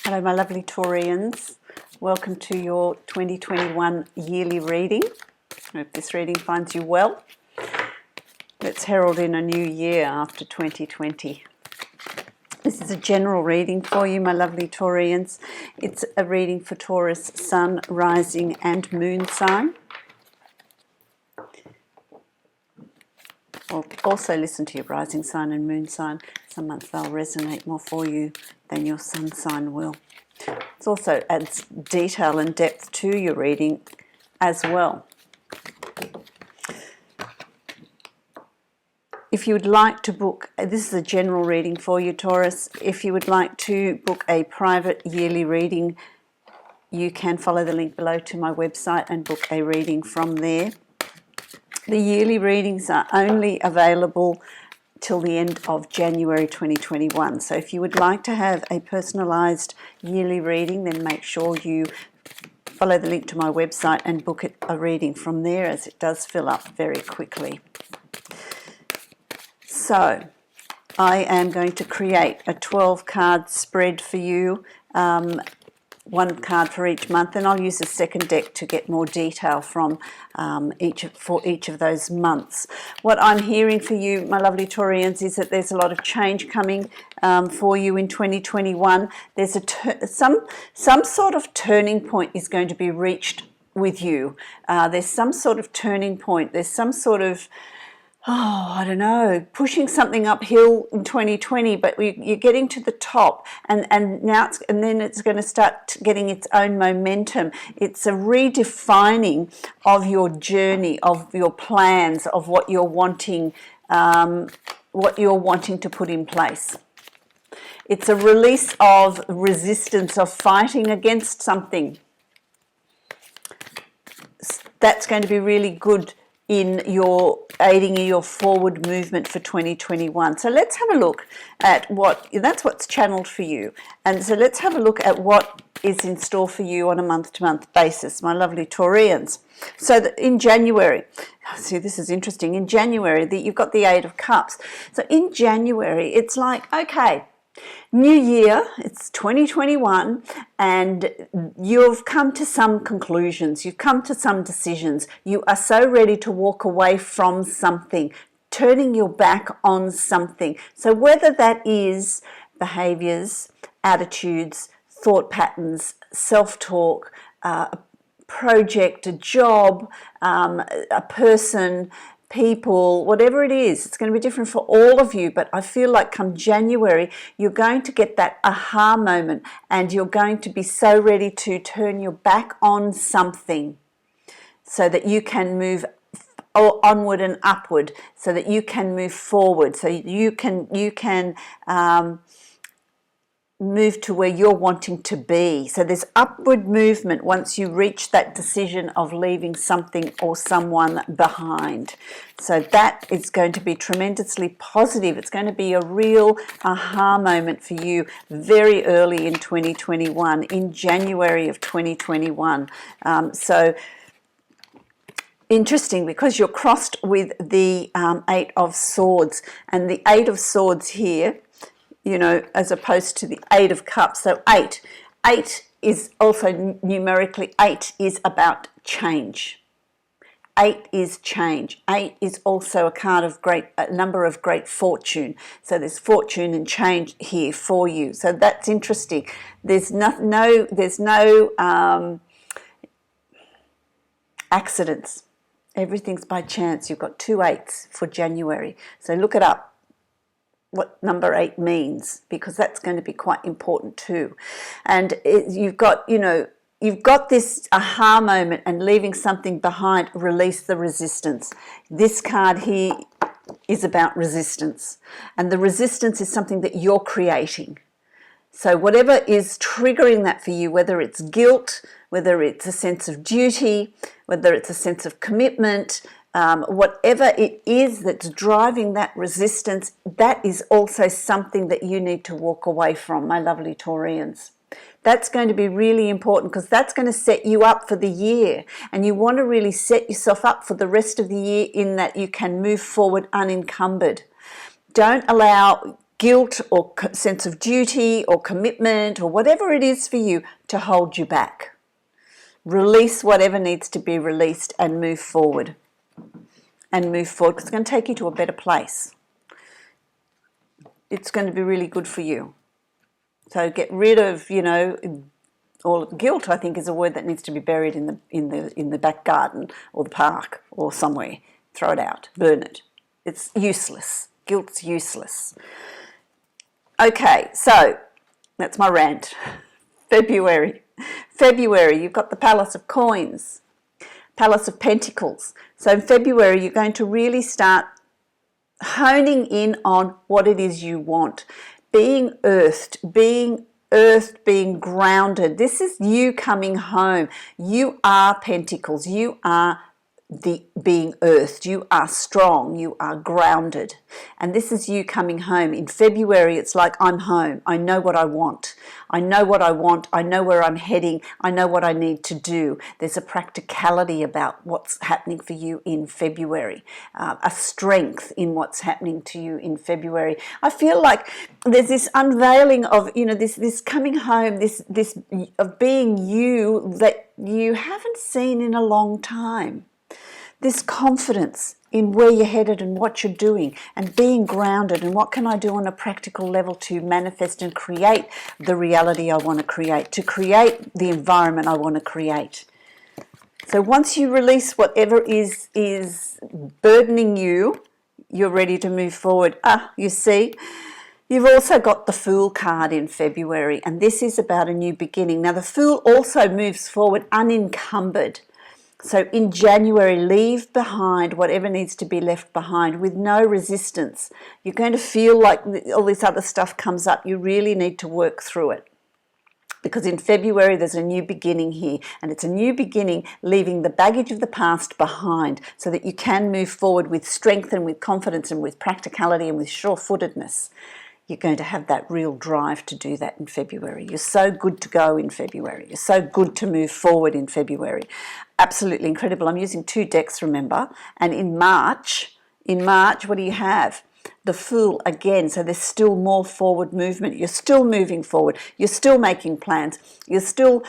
Hello my lovely Taurians, welcome to your 2021 yearly reading. I hope this reading finds you well. Let's herald in a new year after 2020. This is a general reading for you my lovely Taurians. It's a reading for Taurus, Sun, Rising and Moon sign. Also listen to your rising sign and moon sign. Some months they'll resonate more for you than your sun sign will. It also adds detail and depth to your reading as well. If you would like to book, this is a general reading for you Taurus, if you would like to book a private yearly reading, you can follow the link below to my website and book a reading from there. The yearly readings are only available till the end of January 2021. So if you would like to have a personalised yearly reading, then make sure you follow the link to my website and book a reading from there, as it does fill up very quickly. So I am going to create a 12-card spread for you, one card for each month, and I'll use a second deck to get more detail from each of those months. What I'm hearing for you, my lovely Taurians, is that there's a lot of change coming for you in 2021. There's some sort of turning point is going to be reached with you. There's some sort of turning point. There's some sort of, I don't know, pushing something uphill in 2020, but you're getting to the top, and then it's going to start getting its own momentum. It's a redefining of your journey, of your plans, of what you're wanting to put in place. It's a release of resistance, of fighting against something. That's going to be really good in aiding in your forward movement for 2021. So let's have a look at that's what's channeled for you. And so let's have a look at what is in store for you on a month-to-month basis, my lovely Taurians. So in January, see, this is interesting. In January, you've got the Eight of Cups. So in January, it's like, okay, new year, it's 2021, and you've come to some conclusions, you've come to some decisions, you are so ready to walk away from something, turning your back on something. So whether that is behaviors, attitudes, thought patterns, self-talk, a project, a job, a person, people, whatever it is, it's going to be different for all of you, but I feel like come January you're going to get that aha moment, and you're going to be so ready to turn your back on something so that you can move onward and upward, so that you can move forward, so you can move to where you're wanting to be. So there's upward movement once you reach that decision of leaving something or someone behind. So that is going to be tremendously positive. It's going to be a real aha moment for you very early in 2021, in January of 2021. So interesting, because you're crossed with the Eight of Swords, and the Eight of Swords here, you know, as opposed to the Eight of Cups. So eight is also numerically, 8 is about change. 8 is change. 8 is also a card of a number of great fortune. So there's fortune and change here for you. So that's interesting. There's no accidents. Everything's by chance. You've got 2 8s for January. So look it up, what number 8 means, because that's going to be quite important too. And you've got this aha moment, and leaving something behind, release the resistance. This card here is about resistance, and the resistance is something that you're creating. So whatever is triggering that for you, whether it's guilt, whether it's a sense of duty, whether it's a sense of commitment, whatever it is that's driving that resistance, that is also something that you need to walk away from, my lovely Taurians. That's going to be really important, because that's going to set you up for the year, and you want to really set yourself up for the rest of the year in that you can move forward unencumbered. Don't allow guilt or sense of duty or commitment or whatever it is for you to hold you back. Release whatever needs to be released and move forward. And move forward, because it's going to take you to a better place. It's going to be really good for you. So get rid of, you know, all guilt. I think is a word that needs to be buried in the back garden or the park or somewhere. Throw it out, burn it. It's useless. Guilt's useless. Okay, so that's my rant. February, you've got the Palace of Coins, Palace of Pentacles. So in February, you're going to really start honing in on what it is you want. Being earthed, being grounded. This is you coming home. You are Pentacles. You are the being earthed. You are strong. You are grounded. And this is you coming home. In February, it's like, I'm home. I know what I want. I know what I want. I know where I'm heading. I know what I need to do. There's a practicality about what's happening for you in February, a strength in what's happening to you in February. I feel like there's this unveiling of, you know, this coming home, this of being you that you haven't seen in a long time. This confidence in where you're headed and what you're doing, and being grounded and what can I do on a practical level to manifest and create the reality I want to create, to create the environment I want to create. So once you release whatever is burdening you, you're ready to move forward. You see, you've also got the Fool card in February, and this is about a new beginning. Now the Fool also moves forward unencumbered. So in January, leave behind whatever needs to be left behind with no resistance. You're going to feel like all this other stuff comes up. You really need to work through it. Because in February, there's a new beginning here. And it's a new beginning, leaving the baggage of the past behind so that you can move forward with strength and with confidence and with practicality and with sure-footedness. You're going to have that real drive to do that in February. You're so good to go in February. You're so good to move forward in February. Absolutely incredible. I'm using 2 decks, remember. And in March, what do you have? The Fool again. So there's still more forward movement. You're still moving forward. You're still making plans. You're still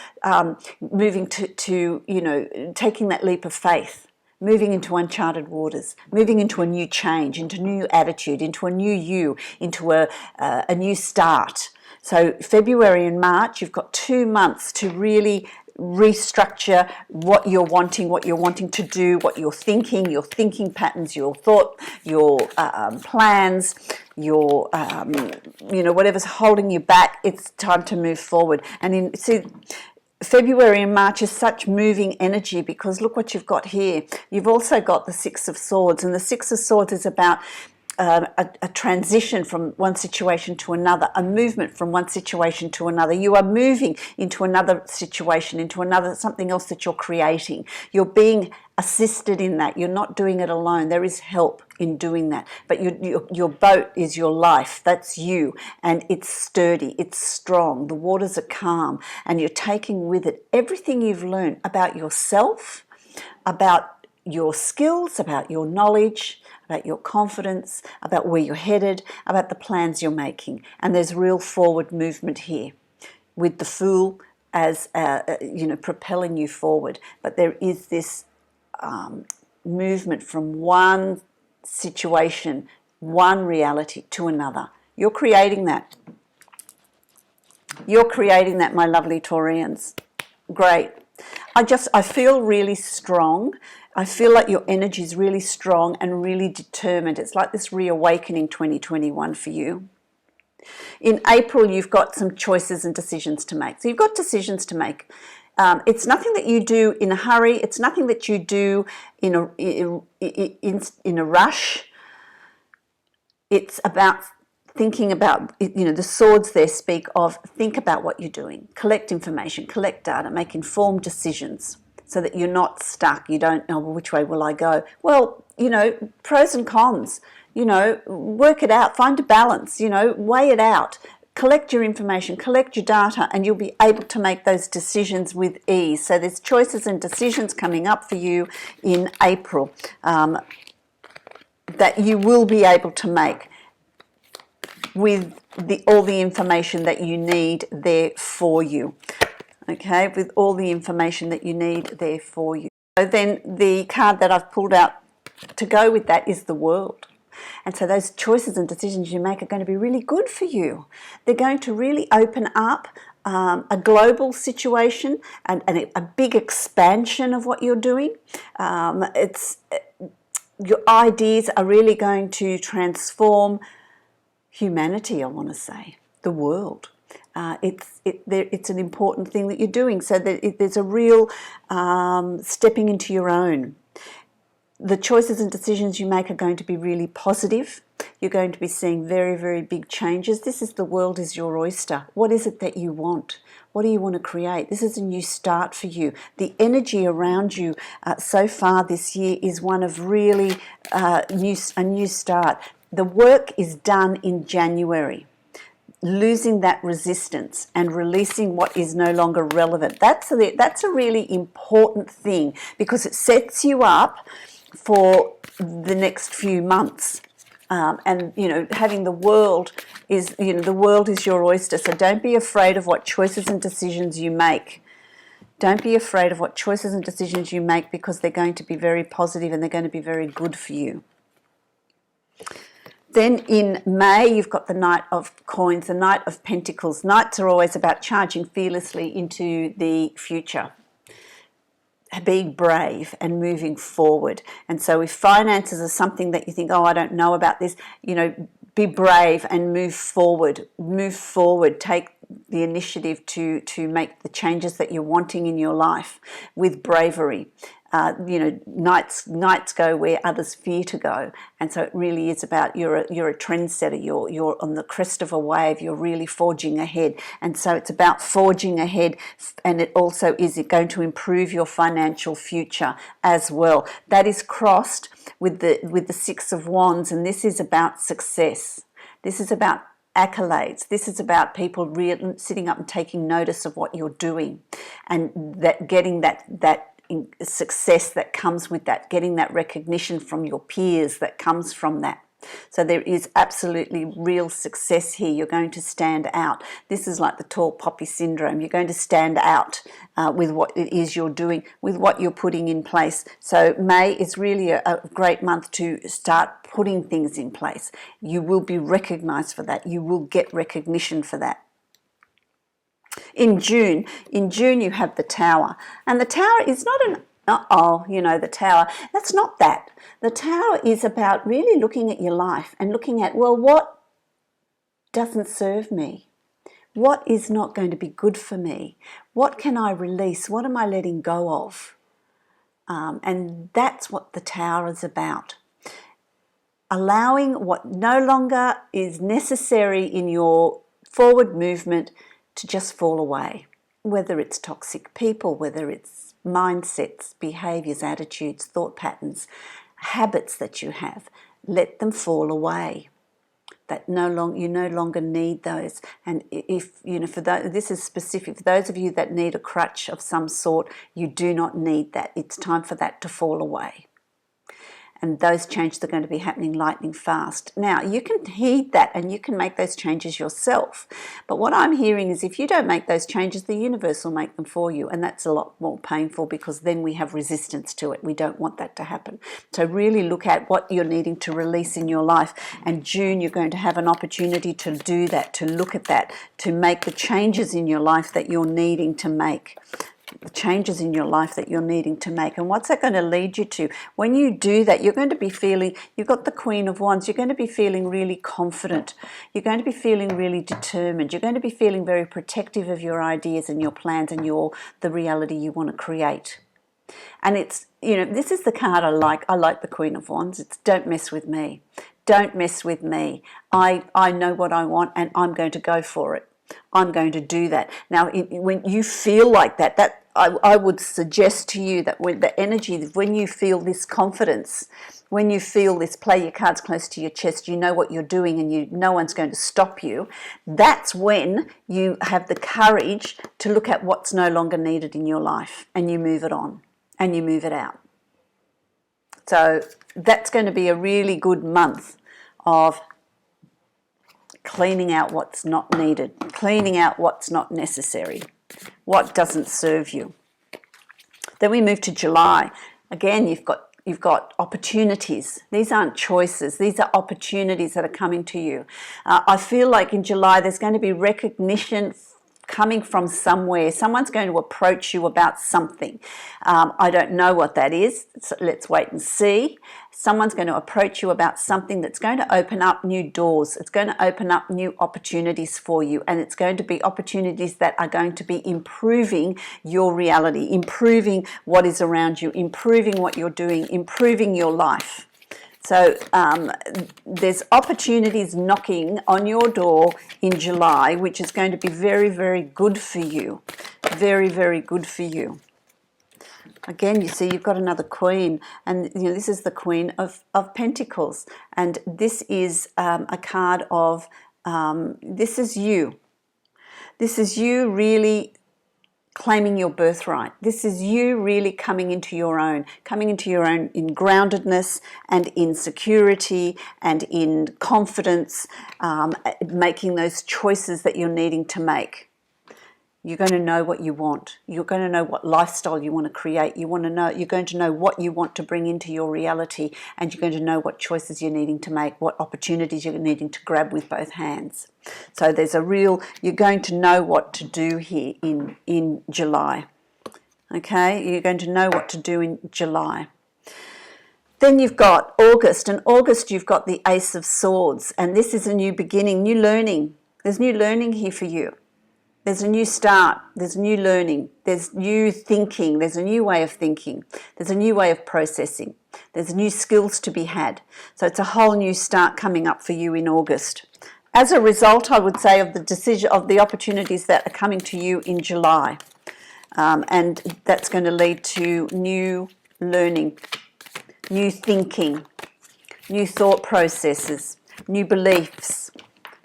moving to, you know, taking that leap of faith. Moving into uncharted waters, moving into a new change, into new attitude, into a new you, into a new start. So February and March, you've got 2 months to really restructure what you're wanting to do, what you're thinking, your thinking patterns, your thought, your plans, your, you know, whatever's holding you back. It's time to move forward. And February and March is such moving energy, because look what you've got here. You've also got the Six of Swords, and the Six of Swords is about a transition from one situation to another, a movement from one situation to another. You are moving into another situation, into another something else that you're creating. You're being assisted in that. You're not doing it alone. There is help in doing that. But your boat is your life. That's you. And it's sturdy. It's strong. The waters are calm. And you're taking with it everything you've learned about yourself, about your skills, about your knowledge, about your confidence, about where you're headed, about the plans you're making. And there's real forward movement here with the Fool as, you know, propelling you forward. But there is this movement from one situation, one reality to another. You're creating that. You're creating that, my lovely Taurians. Great. I feel really strong. I feel like your energy is really strong and really determined. It's like this reawakening 2021 for you. In April, you've got some choices and decisions to make. So you've got decisions to make. It's nothing that you do in a hurry. It's nothing that you do in a rush. It's about thinking about, you know, the swords there speak of think about what you're doing, collect information, collect data, make informed decisions so that you're not stuck. You don't know, well, which way will I go? Well, you know, pros and cons, you know, work it out, find a balance, you know, weigh it out. Collect your information, collect your data, and you'll be able to make those decisions with ease. So there's choices and decisions coming up for you in April that you will be able to make. with all the information that you need there for you. Okay, with all the information that you need there for you. So then the card that I've pulled out to go with that is the World. And so those choices and decisions you make are going to be really good for you. They're going to really open up a global situation and a big expansion of what you're doing. Your ideas are really going to transform humanity, I want to say, the world. It's an important thing that you're doing, so that there's a real stepping into your own. The choices and decisions you make are going to be really positive. You're going to be seeing very, very big changes. This is the world is your oyster. What is it that you want? What do you want to create? This is a new start for you. The energy around you so far this year is one of really a new start. The work is done in January. Losing that resistance and releasing what is no longer relevant. That's a really important thing, because it sets you up for the next few months. And having the world is, the world is your oyster. So don't be afraid of what choices and decisions you make. Don't be afraid of what choices and decisions you make, because they're going to be very positive and they're going to be very good for you. Then in May, you've got the Knight of Coins, the Knight of Pentacles. Knights are always about charging fearlessly into the future, being brave and moving forward. And so if finances are something that you think, oh, I don't know about this, be brave and move forward. Move forward. Take the initiative to make the changes that you're wanting in your life with bravery. Knights go where others fear to go, and so it really is about you're a trendsetter. You're on the crest of a wave. You're really forging ahead, and so it's about forging ahead. And it also is going to improve your financial future as well. That is crossed with the Six of Wands, and this is about success. This is about accolades. This is about people really sitting up and taking notice of what you're doing, and that getting that success that comes with that, getting that recognition from your peers that comes from that. So there is absolutely real success here. You're going to stand out. This is like the tall poppy syndrome. You're going to stand out with what it is you're doing, with what you're putting in place. So May is really a great month to start putting things in place. You will be recognized for that. You will get recognition for that. In June you have the Tower, and the Tower is not the Tower. That's not that. The Tower is about really looking at your life and looking at, well, what doesn't serve me? What is not going to be good for me? What can I release? What am I letting go of? And that's what the Tower is about. Allowing what no longer is necessary in your forward movement to just fall away, whether it's toxic people, whether it's mindsets, behaviours, attitudes, thought patterns, habits that you have. Let them fall away. That you no longer need those. And if this is specific for those of you that need a crutch of some sort, you do not need that. It's time for that to fall away. And those changes are going to be happening lightning fast. Now, you can heed that and you can make those changes yourself. But what I'm hearing is if you don't make those changes, the universe will make them for you. And that's a lot more painful, because then we have resistance to it. We don't want that to happen. So really look at what you're needing to release in your life. And June, you're going to have an opportunity to do that, to look at that, to make the changes in your life that you're needing to make. The changes in your life that you're needing to make. And what's that going to lead you to? When you do that, you're going to be feeling, you've got the Queen of Wands, you're going to be feeling really confident. You're going to be feeling really determined. You're going to be feeling very protective of your ideas and your plans and the reality you want to create. And it's, this is the card I like. I like the Queen of Wands. It's don't mess with me. Don't mess with me. I know what I want and I'm going to go for it. I'm going to do that. Now, when you feel like that I would suggest to you that when the energy, when you feel this confidence, when you feel this, play your cards close to your chest, you know what you're doing and no one's going to stop you, that's when you have the courage to look at what's no longer needed in your life and you move it on and you move it out. So that's going to be a really good month of cleaning out what's not needed, cleaning out what's not necessary, what doesn't serve you. Then we move to July. Again, you've got opportunities. These aren't choices. These are opportunities that are coming to you. I feel like in July there's going to be recognition coming from somewhere. Someone's going to approach you about something. I don't know what that is. So let's wait and see. Someone's going to approach you about something that's going to open up new doors. It's going to open up new opportunities for you, and it's going to be opportunities that are going to be improving your reality, improving what is around you, improving what you're doing, improving your life. So there's opportunities knocking on your door in July, which is going to be very, very good for you. Very, very good for you. Again, you see, you've got another queen, and this is the Queen of Pentacles, and this is a card of this is you. This is you really claiming your birthright. This is you really coming into your own in groundedness and in security and in confidence, making those choices that you're needing to make. You're going to know what you want. You're going to know what lifestyle you want to create. You're going to know what you want to bring into your reality, and you're going to know what choices you're needing to make, what opportunities you're needing to grab with both hands. So there's you're going to know what to do here in July. Okay, you're going to know what to do in July. Then you've got August, and August you've got the Ace of Swords, and this is a new beginning, new learning. There's new learning here for you. There's a new start, there's new learning, there's new thinking, there's a new way of thinking, there's a new way of processing, there's new skills to be had. So it's a whole new start coming up for you in August. As a result, I would say, of the opportunities that are coming to you in July. And that's going to lead to new learning, new thinking, new thought processes, new beliefs.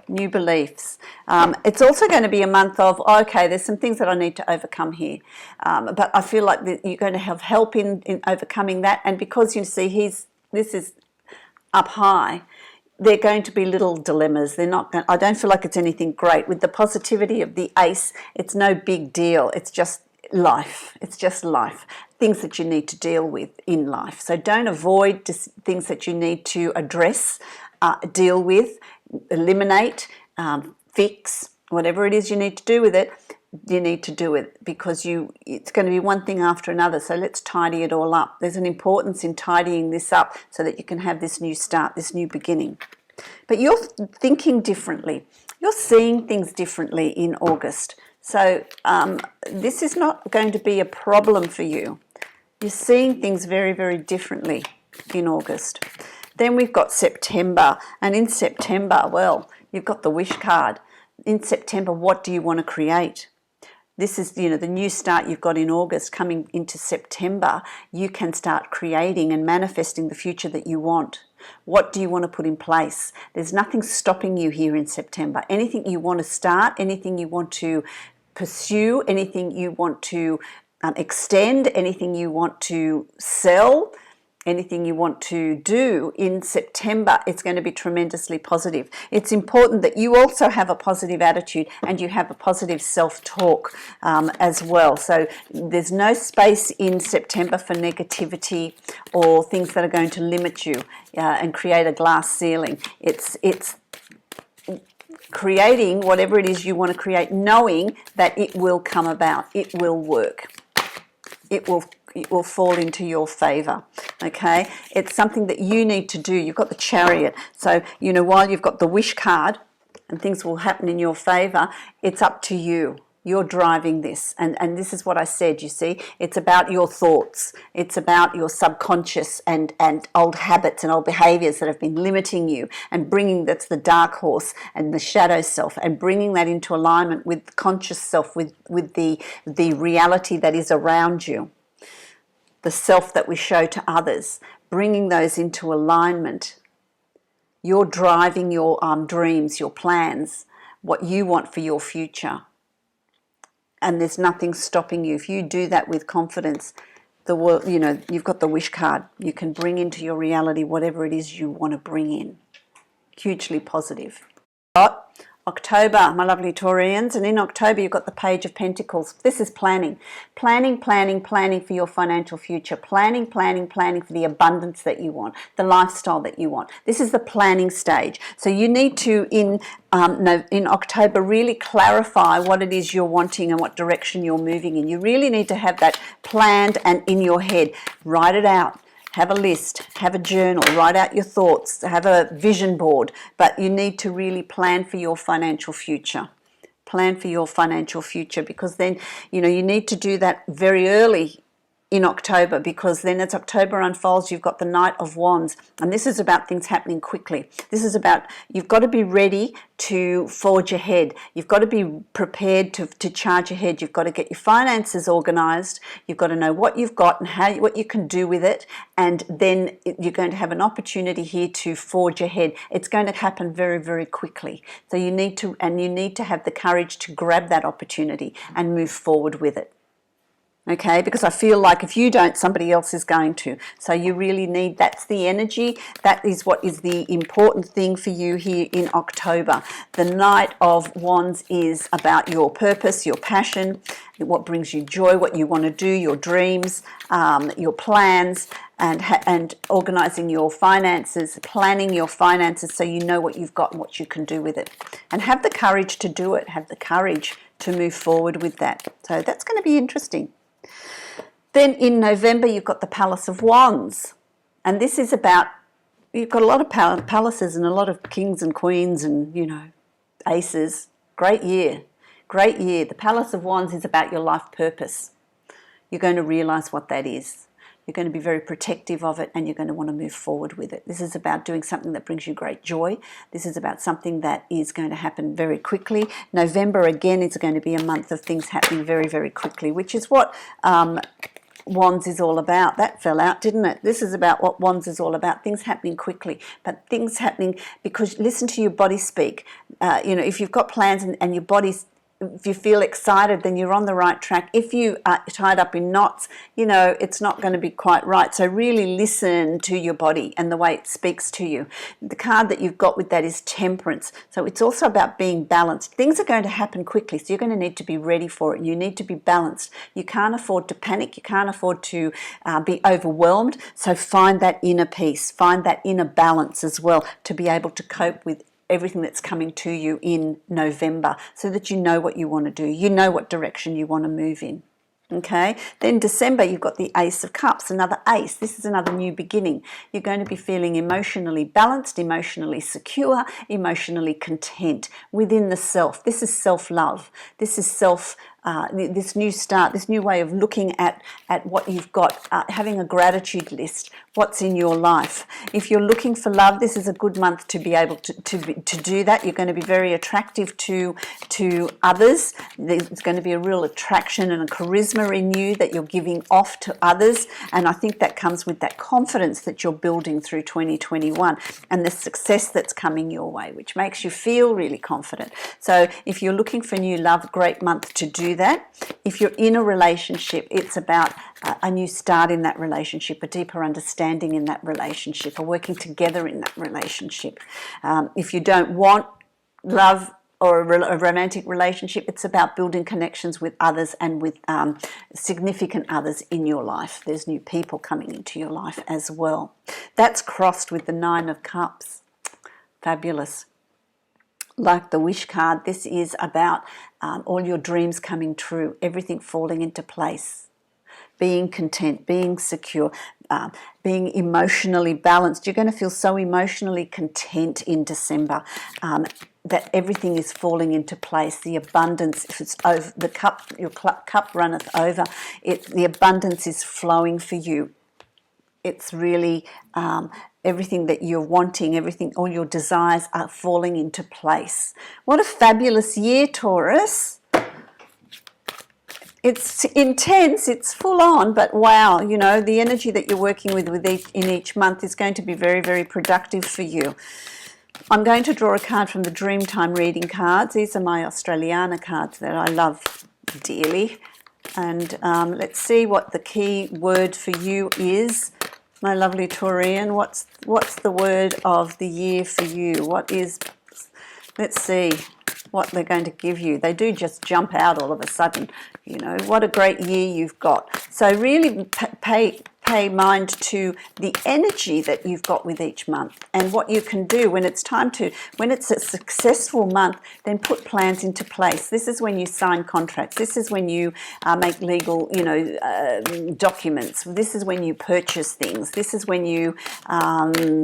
It's also going to be a month of, okay, there's some things that I need to overcome here. But I feel like you're going to have help in overcoming that. And because you see this is up high, they're going to be little dilemmas. I don't feel like it's anything great. With the positivity of the Ace, it's no big deal. It's just life. It's just life. Things that you need to deal with in life. So don't avoid things that you need to address, deal with, eliminate, fix, whatever it is you need to do with it, you need to do it, because it's going to be one thing after another. So let's tidy it all up. There's an importance in tidying this up so that you can have this new start, this new beginning. But you're thinking differently. You're seeing things differently in August. So this is not going to be a problem for you. You're seeing things very, very differently in August. Then we've got September, and in September, well, you've got the wish card. In September, what do you want to create? This is, the new start you've got in August. Coming into September, you can start creating and manifesting the future that you want. What do you want to put in place? There's nothing stopping you here in September. Anything you want to start, anything you want to pursue, anything you want to extend, anything you want to sell, anything you want to do in September, it's going to be tremendously positive. It's important that you also have a positive attitude and you have a positive self-talk as well. So there's no space in September for negativity or things that are going to limit you and create a glass ceiling. It's creating whatever it is you want to create, knowing that it will come about, it will work, it will fall into your favor. Okay, it's something that you need to do. You've got the Chariot, so while you've got the wish card and things will happen in your favor, it's up to you. You're driving this, and this is what I said. You see, it's about your thoughts, it's about your subconscious and old habits and old behaviors that have been limiting you, and that's the dark horse and the shadow self, and bringing that into alignment with the conscious self, with the reality that is around you, the self that we show to others, bringing those into alignment. You're driving your dreams, your plans, what you want for your future. And there's nothing stopping you. If you do that with confidence, the world, you've got the wish card. You can bring into your reality whatever it is you want to bring in. Hugely positive. October, my lovely Taurians, and in October you've got the Page of Pentacles. This is planning. Planning for your financial future. Planning for the abundance that you want, the lifestyle that you want. This is the planning stage. So you need to, in October, really clarify what it is you're wanting and what direction you're moving in. You really need to have that planned and in your head. Write it out. Have a list, have a journal, write out your thoughts, have a vision board, but you need to really plan for your financial future. Plan for your financial future, because then, you need to do that very early in October, because then as October unfolds, you've got the Knight of Wands, and this is about things happening quickly. This is about, you've got to be ready to forge ahead. You've got to be prepared to charge ahead. You've got to get your finances organized. You've got to know what you've got and what you can do with it, and then you're going to have an opportunity here to forge ahead. It's going to happen very, very quickly. So you need to have the courage to grab that opportunity and move forward with it. Okay, because I feel like if you don't, somebody else is going to. So you really need, that's the energy, that is what is the important thing for you here in October. The Knight of Wands is about your purpose, your passion, what brings you joy, what you want to do, your dreams, your plans, and organising your finances, planning your finances so you know what you've got and what you can do with it. And have the courage to do it, have the courage to move forward with that. So that's going to be interesting. Then in November, you've got the Palace of Wands. And this is about, you've got a lot of palaces and a lot of kings and queens and, aces. Great year. Great year. The Palace of Wands is about your life purpose. You're going to realise what that is. You're going to be very protective of it, and you're going to want to move forward with it. This is about doing something that brings you great joy. This is about something that is going to happen very quickly. November, again, is going to be a month of things happening very, very quickly, which is what Wands is all about. That fell out, didn't it? This is about what Wands is all about, things happening quickly, but things happening because listen to your body speak. If you've got plans and your body's, if you feel excited, then you're on the right track. If you are tied up in knots, it's not going to be quite right. So really listen to your body and the way it speaks to you. The card that you've got with that is Temperance. So it's also about being balanced. Things are going to happen quickly, so you're going to need to be ready for it. You need to be balanced. You can't afford to panic. You can't afford to be overwhelmed. So find that inner peace. Find that inner balance as well to be able to cope with everything that's coming to you in November, so that you know what you want to do, you know what direction you want to move in. Okay, then December, you've got the Ace of Cups, another ace. This is another new beginning. You're going to be feeling emotionally balanced, emotionally secure, emotionally content within the self. This is self-love. This is this new start, this new way of looking at what you've got, having a gratitude list, what's in your life. If you're looking for love, this is a good month to be able to do that. You're going to be very attractive to others. There's going to be a real attraction and a charisma in you that you're giving off to others, and I think that comes with that confidence that you're building through 2021 and the success that's coming your way, which makes you feel really confident. So if you're looking for new love, great month to do that. If you're in a relationship, it's about a new start in that relationship, a deeper understanding in that relationship, or working together in that relationship. If you don't want love or a romantic relationship, it's about building connections with others and with significant others in your life. There's new people coming into your life as well. That's crossed with the Nine of Cups. Fabulous. Like the Wish card, this is about all your dreams coming true, everything falling into place, being content, being secure, being emotionally balanced. You're going to feel so emotionally content in December that everything is falling into place. The abundance, if it's over, the cup, your cup runneth over. The abundance is flowing for you. It's really everything that you're wanting, everything, all your desires are falling into place. What a fabulous year, Taurus. It's intense, it's full on, but wow, the energy that you're working with in each month is going to be very, very productive for you. I'm going to draw a card from the Dreamtime reading cards. These are my Australiana cards that I love dearly. And let's see what the key word for you is. My lovely Taurian, what's the word of the year for you? What is Let's see what they're going to give you. They do just jump out all of a sudden. You know, what a great year you've got. So really pay mind to the energy that you've got with each month, and what you can do when it's when it's a successful month, then put plans into place. This is when you sign contracts. This is when you make legal, documents. This is when you purchase things. This is when you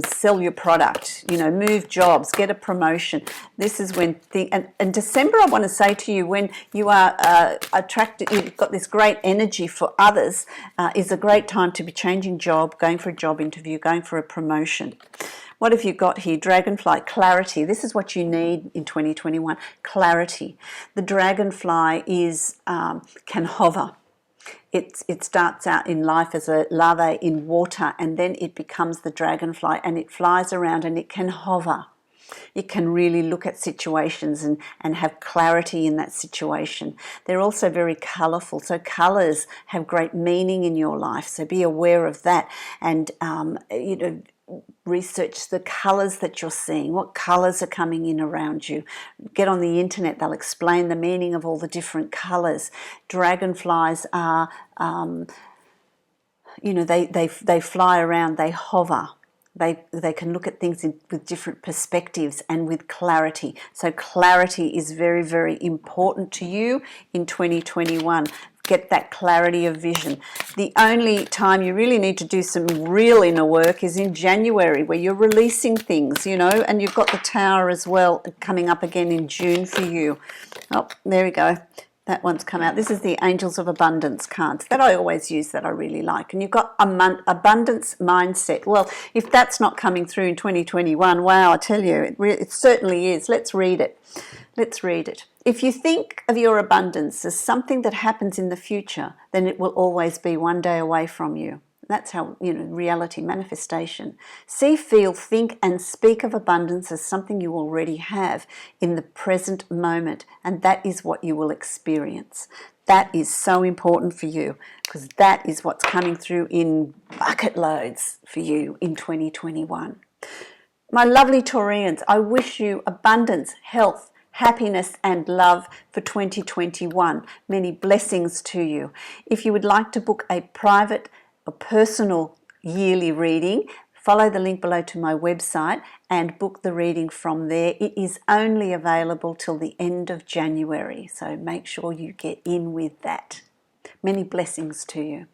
sell your product, move jobs, get a promotion. This is when and December, I want to say to you, when you are attracted, you've got this great energy for others, is a great time to be changing job, going for a job interview, going for a promotion. What have you got here? Dragonfly Clarity. This is what you need in 2021. Clarity. The dragonfly can hover. It starts out in life as a larvae in water, and then it becomes the dragonfly, and it flies around and it can hover. It can really look at situations and have clarity in that situation. They're also very colourful, so colours have great meaning in your life, so be aware of that, and research the colours that you're seeing, what colours are coming in around you. Get on the internet, they'll explain the meaning of all the different colours. Dragonflies are, they fly around, they hover. They can look at things with different perspectives and with clarity. So clarity is very, very important to you in 2021. Get that clarity of vision. The only time you really need to do some real inner work is in January, where you're releasing things, and you've got the Tower as well coming up again in June for you. Oh, there we go. That one's come out. This is the Angels of Abundance cards that I always use, that I really like. And you've got abundance mindset. Well, if that's not coming through in 2021, wow, I tell you, it certainly is. Let's read it. Let's read it. If you think of your abundance as something that happens in the future, then it will always be one day away from you. That's how, reality, manifestation. See, feel, think, and speak of abundance as something you already have in the present moment, and that is what you will experience. That is so important for you, because that is what's coming through in bucket loads for you in 2021. My lovely Taurians, I wish you abundance, health, happiness and love for 2021. Many blessings to you. If you would like to book a private or personal yearly reading, follow the link below to my website and book the reading from there. It is only available till the end of January, so make sure you get in with that. Many blessings to you.